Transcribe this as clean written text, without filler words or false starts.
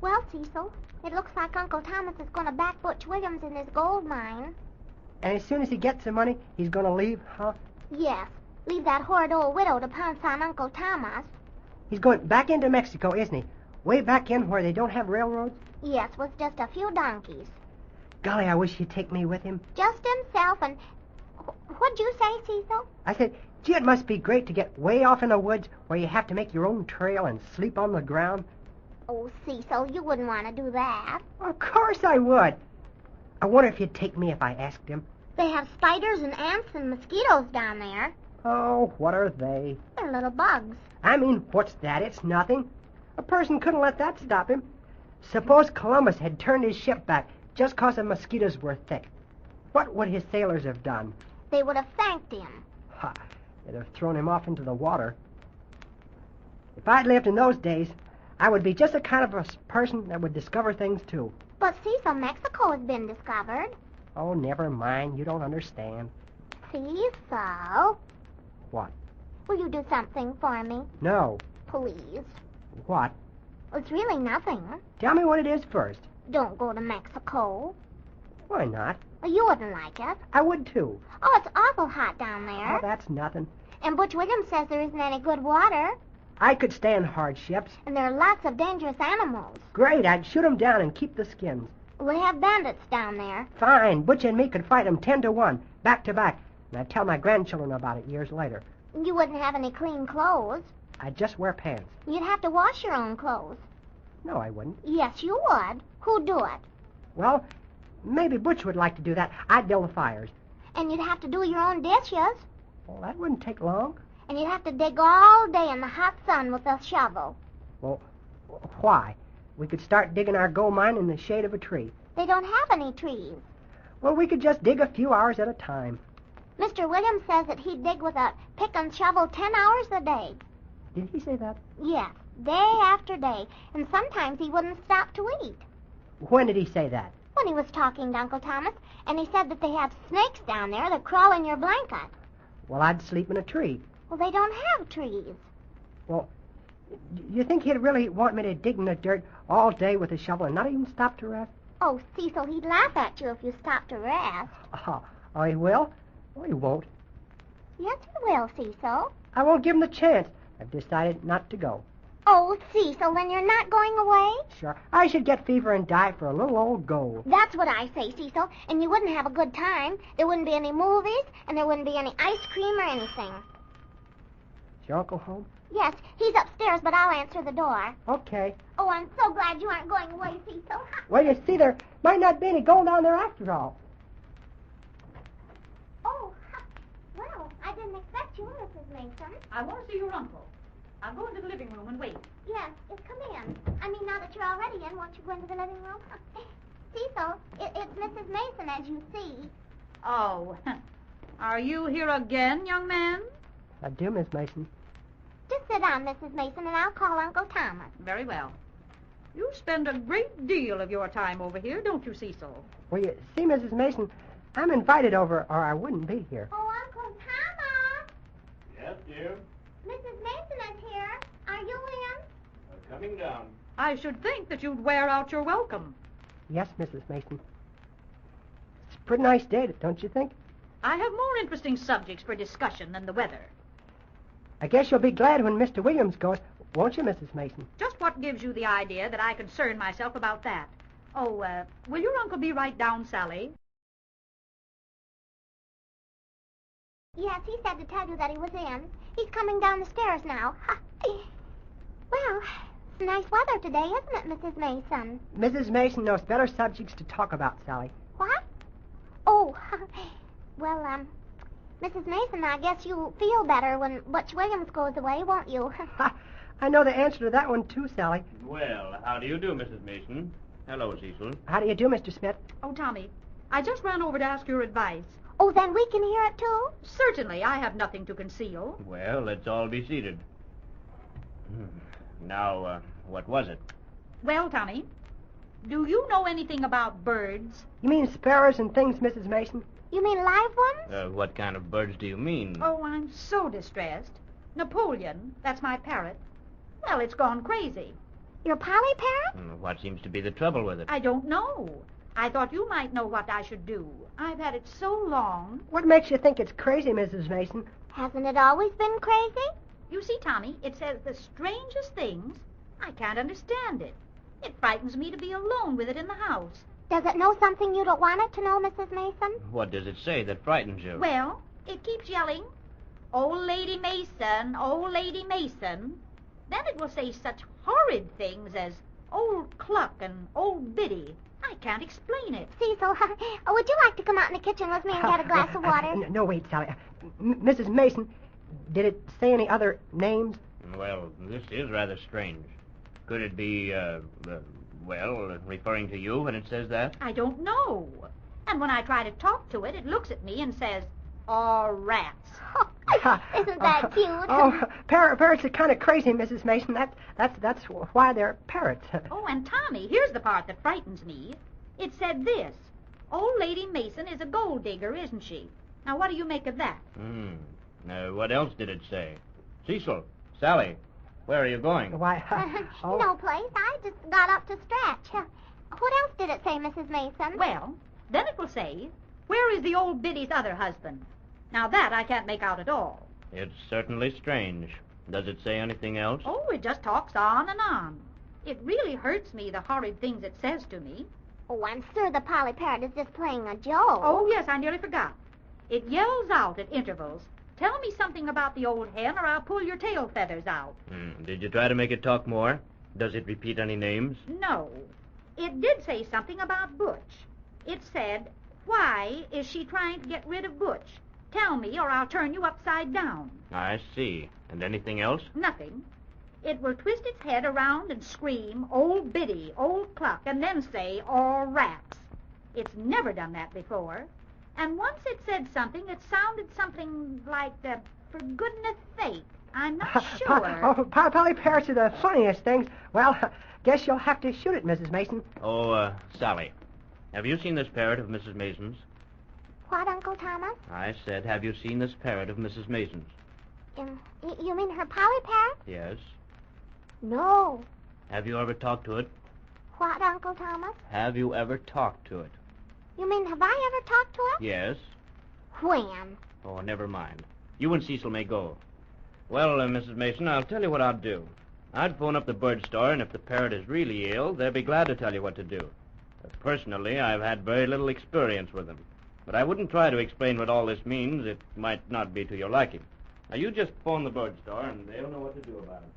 Well, Cecil, it looks like Uncle Thomas is going to back Butch Williams in his gold mine. And as soon as he gets the money, he's going to leave, huh? Yes, leave that horrid old widow to pounce on Uncle Thomas. He's going back into Mexico, isn't he? Way back in where they don't have railroads? Yes, with just a few donkeys. Golly, I wish he'd take me with him. Just himself and... What'd you say, Cecil? I said, gee, it must be great to get way off in the woods where you have to make your own trail and sleep on the ground. Oh, Cecil, you wouldn't want to do that. Of course I would. I wonder if he'd take me if I asked him. They have spiders and ants and mosquitoes down there. Oh, what are they? They're little bugs. I mean, what's that? It's nothing. A person couldn't let that stop him. Suppose Columbus had turned his ship back just 'cause the mosquitoes were thick. What would his sailors have done? They would have thanked him. Ha! They'd have thrown him off into the water. If I'd lived in those days, I would be just the kind of a person that would discover things, too. But, Cecil, Mexico has been discovered. Oh, never mind. You don't understand. Cecil. What? Will you do something for me? No. Please. What? It's really nothing. Tell me what it is first. Don't go to Mexico. Why not? You wouldn't like it. I would, too. Oh, it's awful hot down there. Oh, that's nothing. And Butch Williams says there isn't any good water. I could stand hardships. And there are lots of dangerous animals. Great, I'd shoot 'em down and keep the skins. We have bandits down there. Fine, Butch and me could fight 'em 10-1, back to back. And I'd tell my grandchildren about it years later. You wouldn't have any clean clothes. I'd just wear pants. You'd have to wash your own clothes. No, I wouldn't. Yes, you would. Who'd do it? Well, maybe Butch would like to do that. I'd build the fires. And you'd have to do your own dishes. Well, that wouldn't take long. And you'd have to dig all day in the hot sun with a shovel. Well, why? We could start digging our gold mine in the shade of a tree. They don't have any trees. Well, we could just dig a few hours at a time. Mr. Williams says that he'd dig with a pick and shovel 10 hours a day. Did he say that? Yes, day after day. And sometimes he wouldn't stop to eat. When did he say that? When he was talking to Uncle Thomas, and he said that they have snakes down there that crawl in your blanket. Well, I'd sleep in a tree. Well, they don't have trees. Well, you think he'd really want me to dig in the dirt all day with a shovel and not even stop to rest? Oh, Cecil, he'd laugh at you if you stopped to rest. Oh, he will? Oh, he won't. Yes, he will, Cecil. I won't give him the chance. I've decided not to go. Oh, Cecil, then you're not going away? Sure. I should get fever and die for a little old gold. That's what I say, Cecil. And you wouldn't have a good time. There wouldn't be any movies, and there wouldn't be any ice cream or anything. Is your uncle home? Yes, he's upstairs, but I'll answer the door. Okay. Oh, I'm so glad you aren't going away, Cecil. Well, you see, there might not be any gold down there after all. Oh, well, I didn't expect you, Mrs. Mason. I want to see your uncle. I'll go into the living room and wait. Yes, come in. I mean, now that you're already in, won't you go into the living room? Cecil, it's Mrs. Mason, as you see. Oh, are you here again, young man? I do, Miss Mason. Just sit down, Mrs. Mason, and I'll call Uncle Thomas. Very well. You spend a great deal of your time over here, don't you, Cecil? Well, you see, Mrs. Mason, I'm invited over, or I wouldn't be here. Oh, Uncle Thomas! Yes, dear? Mrs. Mason is here. Are you in? Coming down. I should think that you'd wear out your welcome. Yes, Mrs. Mason. It's a pretty nice day, don't you think? I have more interesting subjects for discussion than the weather. I guess you'll be glad when Mr. Williams goes, won't you, Mrs. Mason? Just what gives you the idea that I concern myself about that? Oh, will your uncle be right down, Sally? Yes, he said to tell you that he was in. He's coming down the stairs now. Well, it's nice weather today, isn't it, Mrs. Mason? Mrs. Mason knows better subjects to talk about, Sally. What? Oh, well, Mrs. Mason, I guess you'll feel better when Butch Williams goes away, won't you? I know the answer to that one, too, Sally. Well, how do you do, Mrs. Mason? Hello, Cecil. How do you do, Mr. Smith? Oh, Tommy, I just ran over to ask your advice. Oh, then we can hear it, too? Certainly, I have nothing to conceal. Well, let's all be seated. Now, what was it? Well, Tommy, do you know anything about birds? You mean sparrows and things, Mrs. Mason? You mean live ones? What kind of birds do you mean? Oh, I'm so distressed. Napoleon, that's my parrot. Well, it's gone crazy. Your Polly Parrot? What seems to be the trouble with it? I don't know. I thought you might know what I should do. I've had it so long. What makes you think it's crazy, Mrs. Mason? Hasn't it always been crazy? You see, Tommy, it says the strangest things. I can't understand it. It frightens me to be alone with it in the house. Does it know something you don't want it to know, Mrs. Mason? What does it say that frightens you? Well, it keeps yelling, "Old Lady Mason, Old Lady Mason." Then it will say such horrid things as Old Cluck and Old Biddy. I can't explain it. Cecil, would you like to come out in the kitchen with me and get a glass of water? No, wait, Sally. Mrs. Mason, did it say any other names? Well, this is rather strange. Could it be, referring to you when it says that? I don't know. And when I try to talk to it, it looks at me and says, "All rats." Isn't that cute? Parrots are kind of crazy, Mrs. Mason. That's why they're parrots. Oh, and Tommy, here's the part that frightens me. It said this: "Old Lady Mason is a gold digger, isn't she?" Now, what do you make of that? What else did it say? Cecil, Sally, where are you going? Why? No place. I just got up to stretch. What else did it say, Mrs. Mason? Well, then it will say, "Where is the old Biddy's other husband?" Now, that I can't make out at all. It's certainly strange. Does it say anything else? Oh, it just talks on and on. It really hurts me, the horrid things it says to me. Oh, I'm sure the Polly Parrot is just playing a joke. Oh, yes, I nearly forgot. It yells out at intervals, "Tell me something about the old hen or I'll pull your tail feathers out." Did you try to make it talk more? Does it repeat any names? No. It did say something about Butch. It said, "Why is she trying to get rid of Butch? Tell me or I'll turn you upside down." I see. And anything else? Nothing. It will twist its head around and scream, "Old Biddy, Old Cluck," and then say, "All rats." It's never done that before. And once it said something, it sounded something like, "For goodness sake." I'm not sure. Polly Parrots are the funniest things. Well, guess you'll have to shoot it, Mrs. Mason. Oh, Sally, have you seen this parrot of Mrs. Mason's? What, Uncle Thomas? I said, have you seen this parrot of Mrs. Mason's? You mean her Polly Parrot? Yes. No. Have you ever talked to it? What, Uncle Thomas? Have you ever talked to it? You mean, have I ever talked to it? Yes. When? Oh, never mind. You and Cecil may go. Well, Mrs. Mason, I'll tell you what I'll do. I'd phone up the bird store, and if the parrot is really ill, they'll be glad to tell you what to do. Personally, I've had very little experience with them. But I wouldn't try to explain what all this means. It might not be to your liking. Now, you just phone the bird store, and they'll know what to do about it.